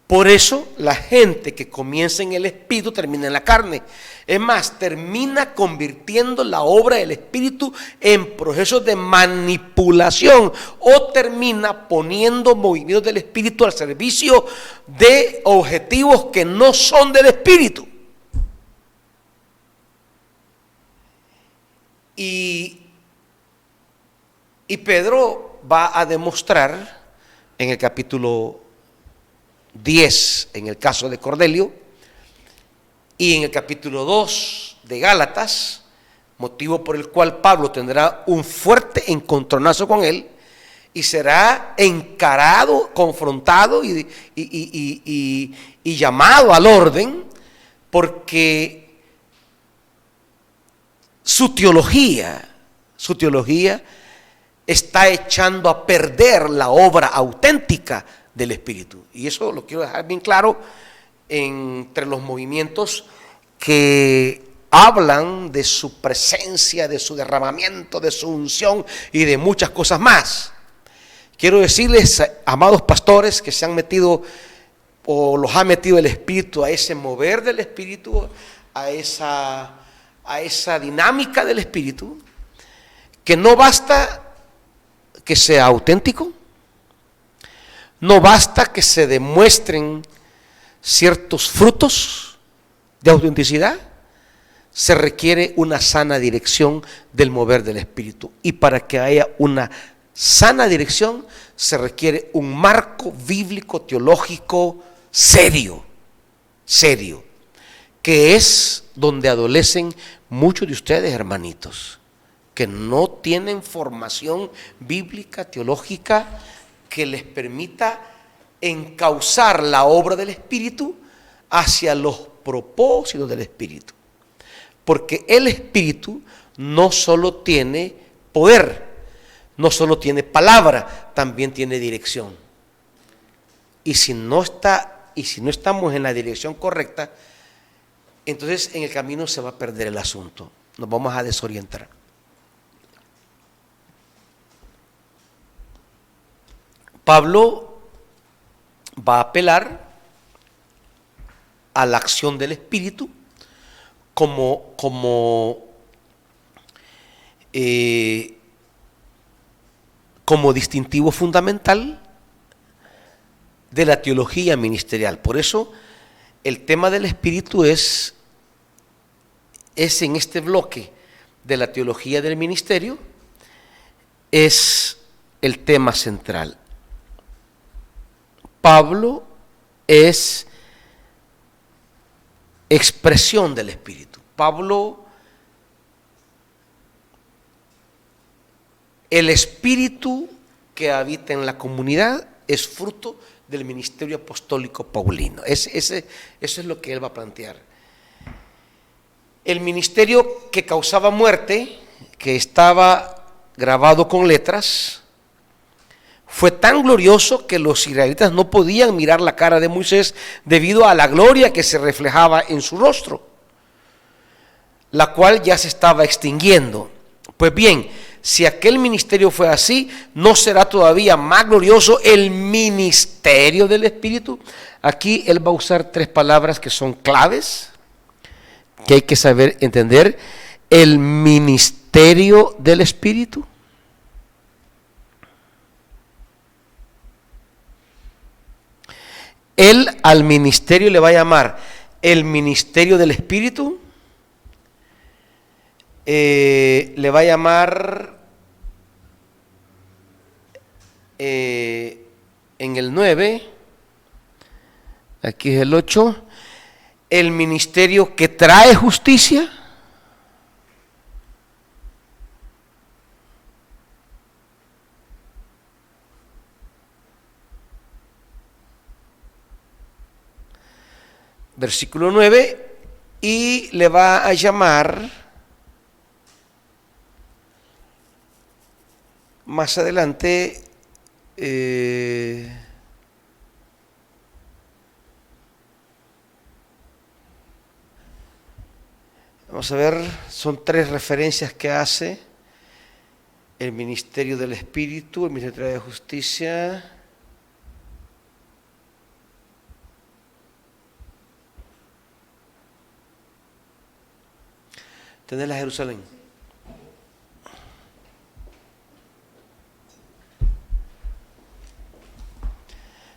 Por eso la gente que comienza en el Espíritu termina en la carne. Es más, termina convirtiendo la obra del Espíritu en procesos de manipulación, o termina poniendo movimientos del Espíritu al servicio de objetivos que no son del Espíritu. Y Pedro va a demostrar en el capítulo 10, en el caso de Cornelio, y en el capítulo 2 de Gálatas, motivo por el cual Pablo tendrá un fuerte encontronazo con él y será encarado, confrontado y llamado al orden, porque su teología está echando a perder la obra auténtica del Espíritu. Y eso lo quiero dejar bien claro entre los movimientos que hablan de su presencia, de su derramamiento, de su unción y de muchas cosas más. Quiero decirles, amados pastores, que se han metido o los ha metido el Espíritu a ese mover del Espíritu, a esa dinámica del Espíritu, que no basta que sea auténtico, no basta que se demuestren ciertos frutos de autenticidad, se requiere una sana dirección del mover del Espíritu. Y para que haya una sana dirección se requiere un marco bíblico, teológico, serio, que es donde adolecen muchos de ustedes, hermanitos, que no tienen formación bíblica, teológica, que les permita encauzar la obra del Espíritu hacia los propósitos del Espíritu. Porque el Espíritu no solo tiene poder, no solo tiene palabra, también tiene dirección. Y si no estamos en la dirección correcta, entonces en el camino se va a perder el asunto. Nos vamos a desorientar. Pablo va a apelar a la acción del Espíritu como distintivo fundamental de la teología ministerial. Por eso el tema del Espíritu es en este bloque de la teología del ministerio, es el tema central. Pablo es expresión del Espíritu. Pablo, el Espíritu que habita en la comunidad es fruto del ministerio apostólico paulino. Eso es lo que él va a plantear. El ministerio que causaba muerte, que estaba grabado con letras, fue tan glorioso que los israelitas no podían mirar la cara de Moisés debido a la gloria que se reflejaba en su rostro, la cual ya se estaba extinguiendo. Pues bien, si aquel ministerio fue así, ¿no será todavía más glorioso el ministerio del Espíritu? Aquí él va a usar tres palabras que son claves, que hay que saber entender. El ministerio del Espíritu. Él al ministerio le va a llamar el ministerio del Espíritu, le va a llamar en el 9, aquí es el 8, el ministerio que trae justicia. Versículo 9, y le va a llamar más adelante vamos a ver, son tres referencias que hace: el ministerio del Espíritu, el ministerio de justicia, ¿tenés la Jerusalén?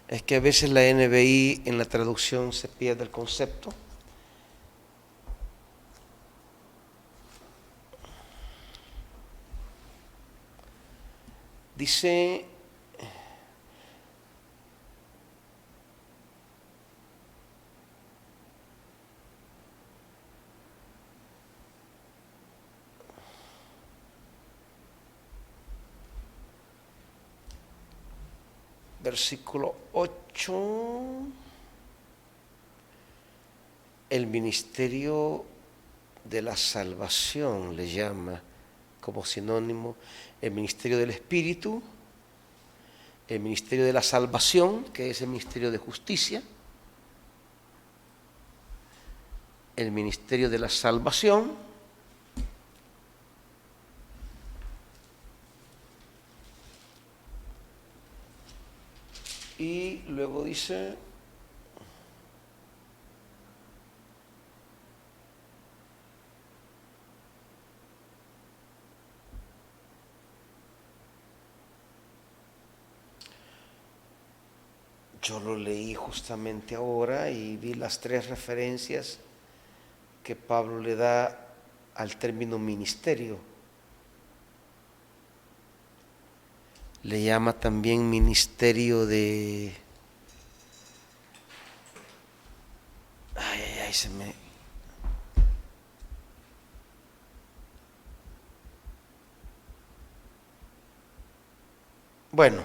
Es que a veces la NBI en la traducción se pierde el concepto. Dice, versículo 8, el ministerio de la salvación le llama como sinónimo, el ministerio del Espíritu, el ministerio de la salvación, que es el ministerio de justicia, el ministerio de la salvación, y luego dice, Yo lo leí justamente ahora y vi las tres referencias que Pablo le da al término ministerio. Le llama también ministerio de... Ay, se me... Bueno,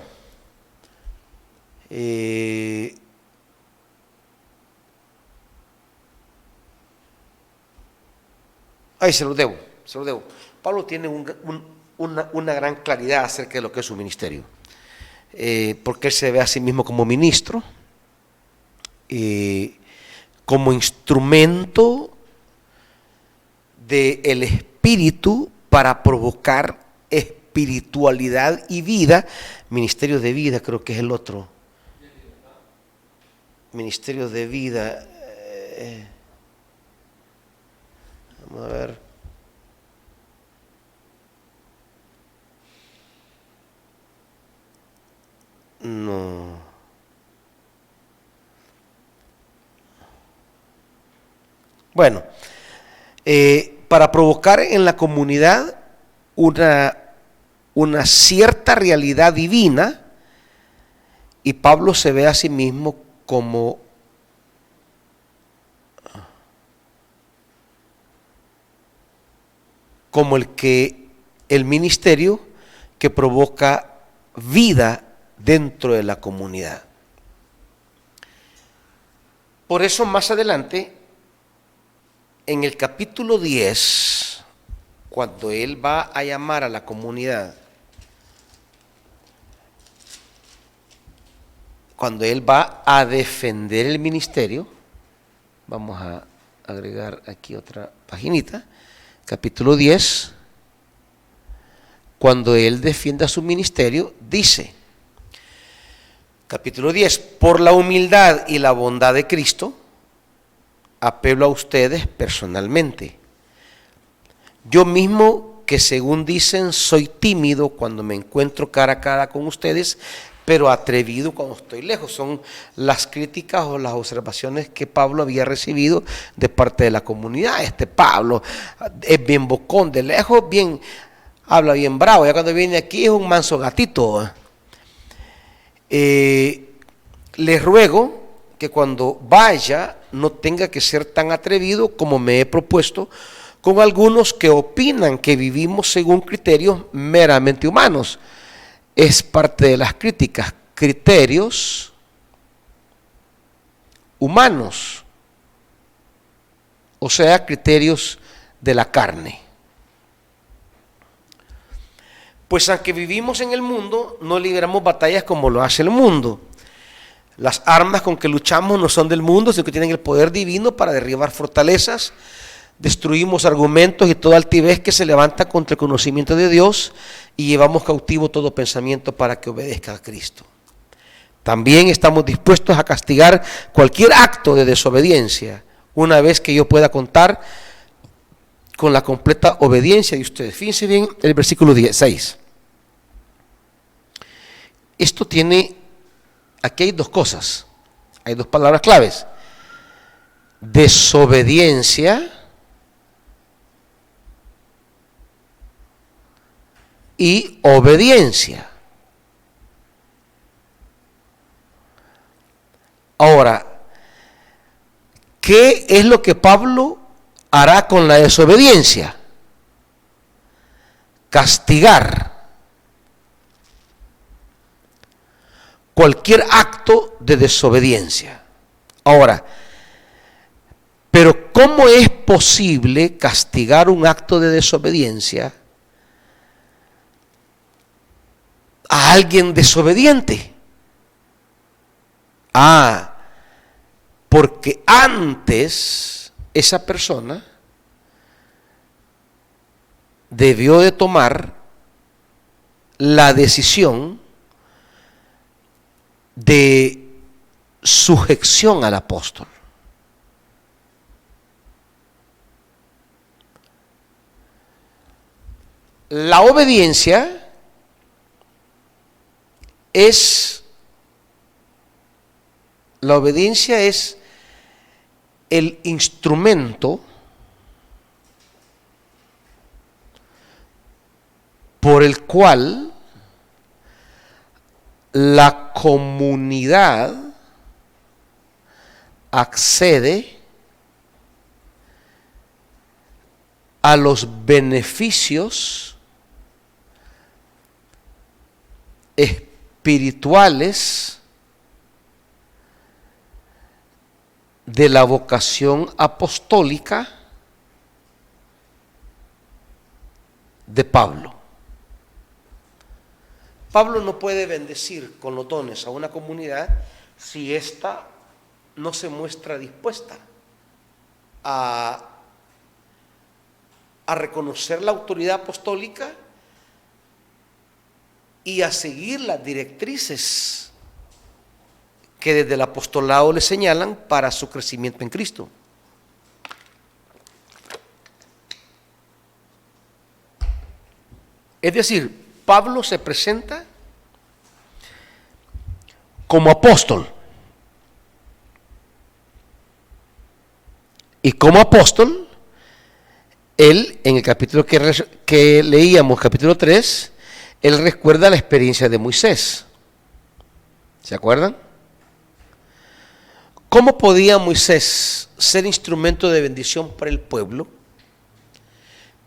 ahí se lo debo. Pablo tiene una gran claridad acerca de lo que es su ministerio, porque él se ve a sí mismo como ministro, como instrumento del Espíritu para provocar espiritualidad y vida. Ministerio de vida creo que es el otro. Ministerio de vida. Vamos a ver. No. Bueno, para provocar en la comunidad una cierta realidad divina, y Pablo se ve a sí mismo como el ministerio que provoca vida dentro de la comunidad. Por eso más adelante, en el capítulo 10, cuando él va a llamar a la comunidad, cuando él va a defender el ministerio, vamos a agregar aquí otra paginita, capítulo 10, cuando él defienda su ministerio, dice, capítulo 10, por la humildad y la bondad de Cristo, apelo a ustedes personalmente. Yo mismo, que según dicen, soy tímido cuando me encuentro cara a cara con ustedes, pero atrevido cuando estoy lejos. Son las críticas o las observaciones que Pablo había recibido de parte de la comunidad. Pablo es bien bocón, de lejos bien, habla bien bravo, ya cuando viene aquí es un manso gatito. Les ruego que cuando vaya no tenga que ser tan atrevido como me he propuesto con algunos que opinan que vivimos según criterios meramente humanos. Es parte de las críticas, criterios humanos, o sea, criterios de la carne. Pues aunque vivimos en el mundo, no libramos batallas como lo hace el mundo. Las armas con que luchamos no son del mundo, sino que tienen el poder divino para derribar fortalezas. Destruimos argumentos y toda altivez que se levanta contra el conocimiento de Dios y llevamos cautivo todo pensamiento para que obedezca a Cristo. También estamos dispuestos a castigar cualquier acto de desobediencia, una vez que yo pueda contar con la completa obediencia de ustedes. Fíjense bien el versículo 16. Esto tiene, aquí hay dos cosas, hay dos palabras claves: desobediencia y obediencia. Ahora, ¿qué es lo que Pablo hará con la desobediencia? Castigar cualquier acto de desobediencia. Ahora, pero ¿cómo es posible castigar un acto de desobediencia a alguien desobediente? Porque antes esa persona debió de tomar la decisión de sujeción al apóstol. La obediencia es La obediencia es el instrumento por el cual la comunidad accede a los beneficios espirituales de la vocación apostólica de Pablo. Pablo no puede bendecir con los dones a una comunidad si ésta no se muestra dispuesta a reconocer la autoridad apostólica y a seguir las directrices que desde el apostolado le señalan para su crecimiento en Cristo. Es decir, Pablo se presenta como apóstol. Y como apóstol, él, en el capítulo que leíamos, capítulo 3, él recuerda la experiencia de Moisés. ¿Se acuerdan? ¿Cómo podía Moisés ser instrumento de bendición para el pueblo?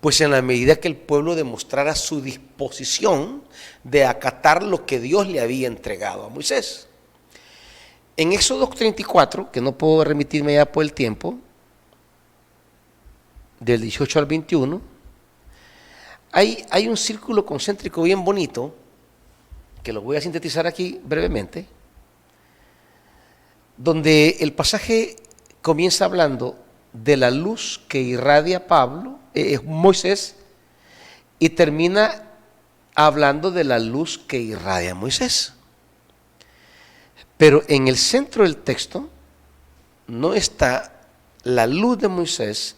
Pues en la medida que el pueblo demostrara su disposición de acatar lo que Dios le había entregado a Moisés. En Éxodo 34, que no puedo remitirme ya por el tiempo, del 18 al 21, hay un círculo concéntrico bien bonito, que lo voy a sintetizar aquí brevemente, donde el pasaje comienza hablando de la luz que irradia Moisés, y termina hablando de la luz que irradia Moisés. Pero en el centro del texto no está la luz de Moisés,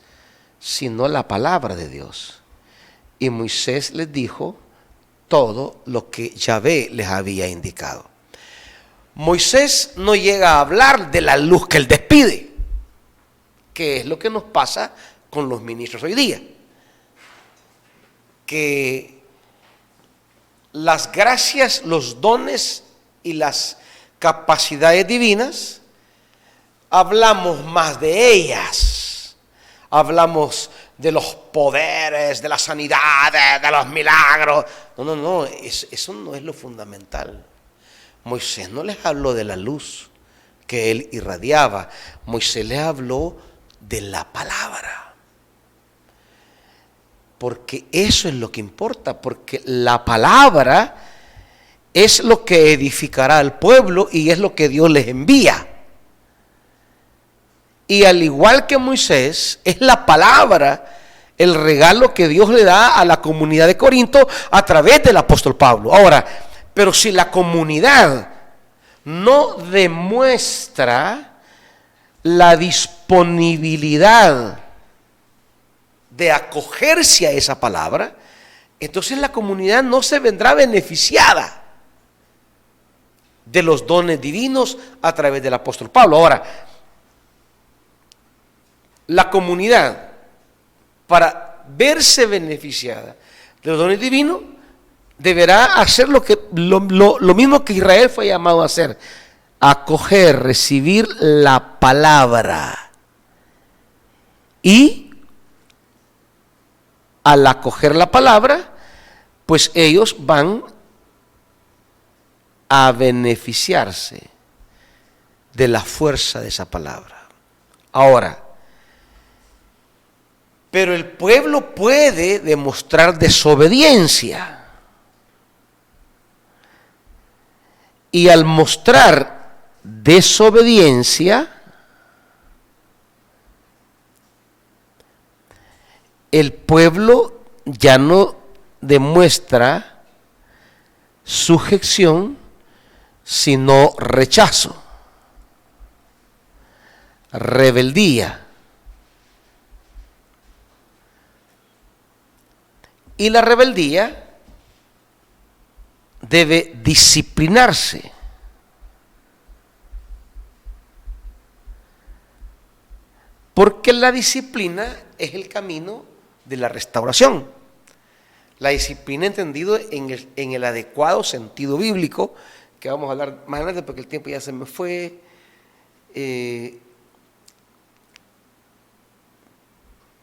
sino la palabra de Dios. Y Moisés les dijo todo lo que Yahvé les había indicado. Moisés no llega a hablar de la luz que él despide, que es lo que nos pasa con los ministros hoy día. Que las gracias, los dones y las capacidades divinas, hablamos más de ellas. Hablamos de los poderes, de las sanidades, de los milagros. No, eso no es lo fundamental. Moisés no les habló de la luz que él irradiaba. Moisés les habló de la palabra. Porque eso es lo que importa, porque la palabra es lo que edificará al pueblo y es lo que Dios les envía. Y al igual que Moisés, es la palabra el regalo que Dios le da a la comunidad de Corinto a través del apóstol Pablo. Ahora, pero si la comunidad no demuestra la disponibilidad de acogerse a esa palabra, entonces la comunidad no se vendrá beneficiada de los dones divinos a través del apóstol Pablo. Ahora, la comunidad, para verse beneficiada de los dones divinos, deberá hacer lo mismo que Israel fue llamado a hacer: acoger, recibir la palabra. Y al acoger la palabra, pues ellos van a beneficiarse de la fuerza de esa palabra. Ahora, pero el pueblo puede demostrar desobediencia. Y al mostrar desobediencia, el pueblo ya no demuestra sujeción, sino rechazo, rebeldía. Y la rebeldía debe disciplinarse. Porque la disciplina es el camino de la restauración. La disciplina entendido en el adecuado sentido bíblico, que vamos a hablar más adelante porque el tiempo ya se me fue.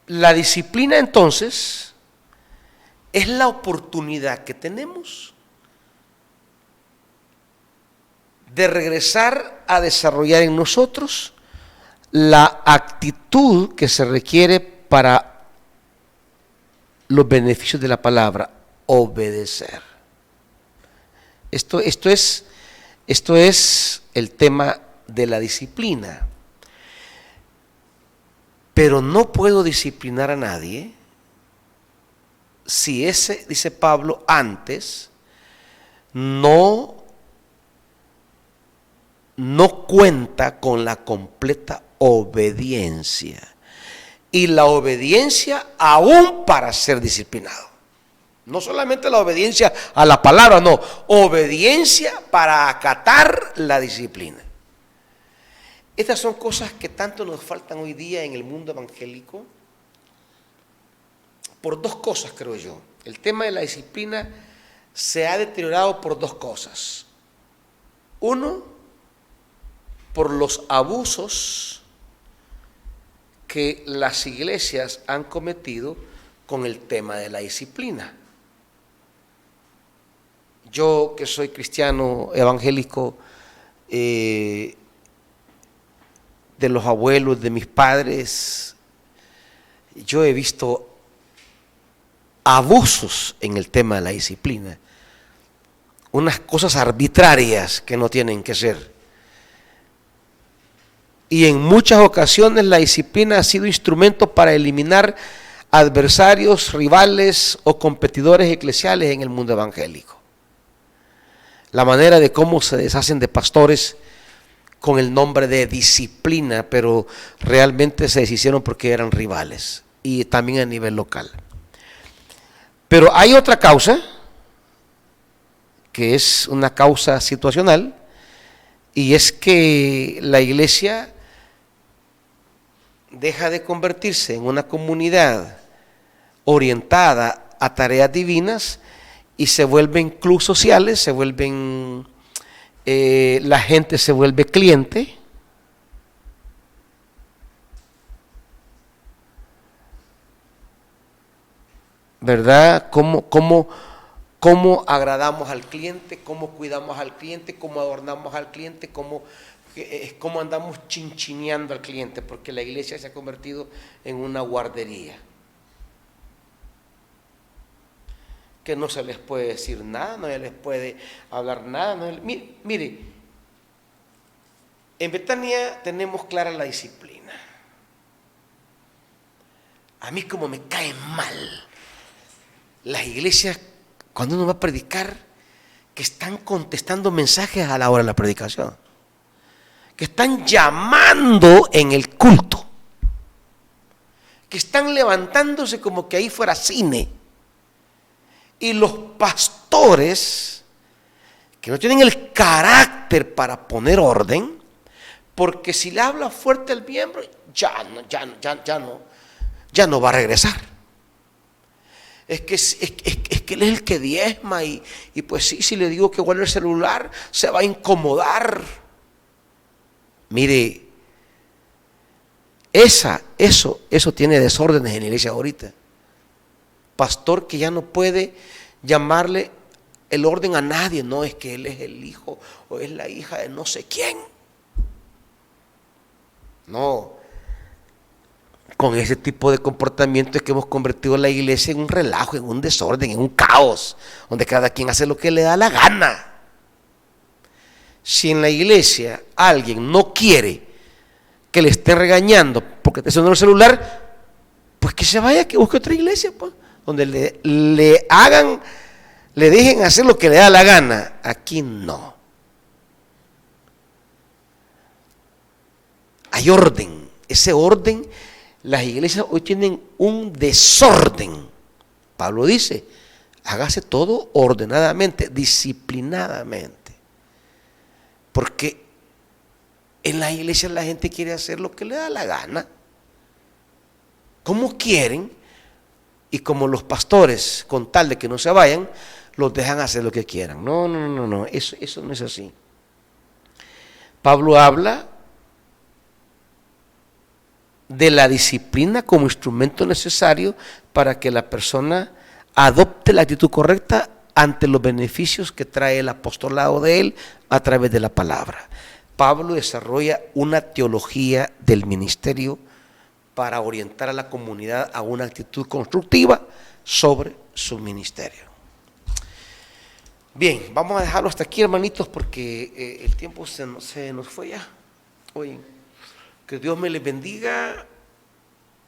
La disciplina entonces es la oportunidad que tenemos de regresar a desarrollar en nosotros la actitud que se requiere para los beneficios de la palabra, obedecer. Esto es el tema de la disciplina. Pero no puedo disciplinar a nadie si ese, dice Pablo, antes no cuenta con la completa obediencia. Y la obediencia aún para ser disciplinado. No solamente la obediencia a la palabra, no, obediencia para acatar la disciplina. Estas son cosas que tanto nos faltan hoy día en el mundo evangélico, por dos cosas creo yo. El tema de la disciplina se ha deteriorado por dos cosas. Uno, por los abusos que las iglesias han cometido con el tema de la disciplina. Yo que soy cristiano evangélico, de los abuelos, de mis padres, yo he visto abusos en el tema de la disciplina, unas cosas arbitrarias que no tienen que ser. Y en muchas ocasiones la disciplina ha sido instrumento para eliminar adversarios, rivales o competidores eclesiales en el mundo evangélico. La manera de cómo se deshacen de pastores con el nombre de disciplina, pero realmente se deshicieron porque eran rivales, y también a nivel local. Pero hay otra causa, que es una causa situacional, y es que la iglesia deja de convertirse en una comunidad orientada a tareas divinas y se vuelven clubes sociales, se vuelven, la gente se vuelve cliente. ¿Verdad? ¿Cómo agradamos al cliente? ¿Cómo cuidamos al cliente? ¿Cómo adornamos al cliente? ¿Cómo andamos chinchineando al cliente? Porque la iglesia se ha convertido en una guardería. Que no se les puede decir nada, no se les puede hablar nada. Mire, en Betania tenemos clara la disciplina. A mí como me cae mal las iglesias, cuando uno va a predicar, que están contestando mensajes a la hora de la predicación, que están llamando en el culto, que están levantándose como que ahí fuera cine, y los pastores que no tienen el carácter para poner orden, porque si le habla fuerte el miembro, ya no va a regresar. Es que él es el que diezma y pues sí, si le digo que guarde el celular, se va a incomodar. Mire, eso tiene desórdenes en la iglesia ahorita. Pastor que ya no puede llamarle el orden a nadie, no, es que él es el hijo o es la hija de no sé quién. No. Con ese tipo de comportamiento es que hemos convertido la iglesia en un relajo, en un desorden, en un caos, donde cada quien hace lo que le da la gana. Si en la iglesia alguien no quiere que le estén regañando porque te sonó el celular, pues que se vaya, que busque otra iglesia, pues, donde le dejen hacer lo que le da la gana. Aquí no. Hay orden. Ese orden, las iglesias hoy tienen un desorden. Pablo dice, hágase todo ordenadamente, disciplinadamente. Porque en la iglesia la gente quiere hacer lo que le da la gana. como quieren y como los pastores, con tal de que no se vayan, los dejan hacer lo que quieran. No, eso no es así. Pablo habla de la disciplina como instrumento necesario para que la persona adopte la actitud correcta ante los beneficios que trae el apostolado de él a través de la palabra. Pablo desarrolla una teología del ministerio para orientar a la comunidad a una actitud constructiva sobre su ministerio. Bien, vamos a dejarlo hasta aquí, hermanitos, porque el tiempo se nos fue ya. Oye, que Dios me les bendiga.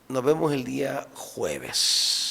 Nos vemos el día jueves.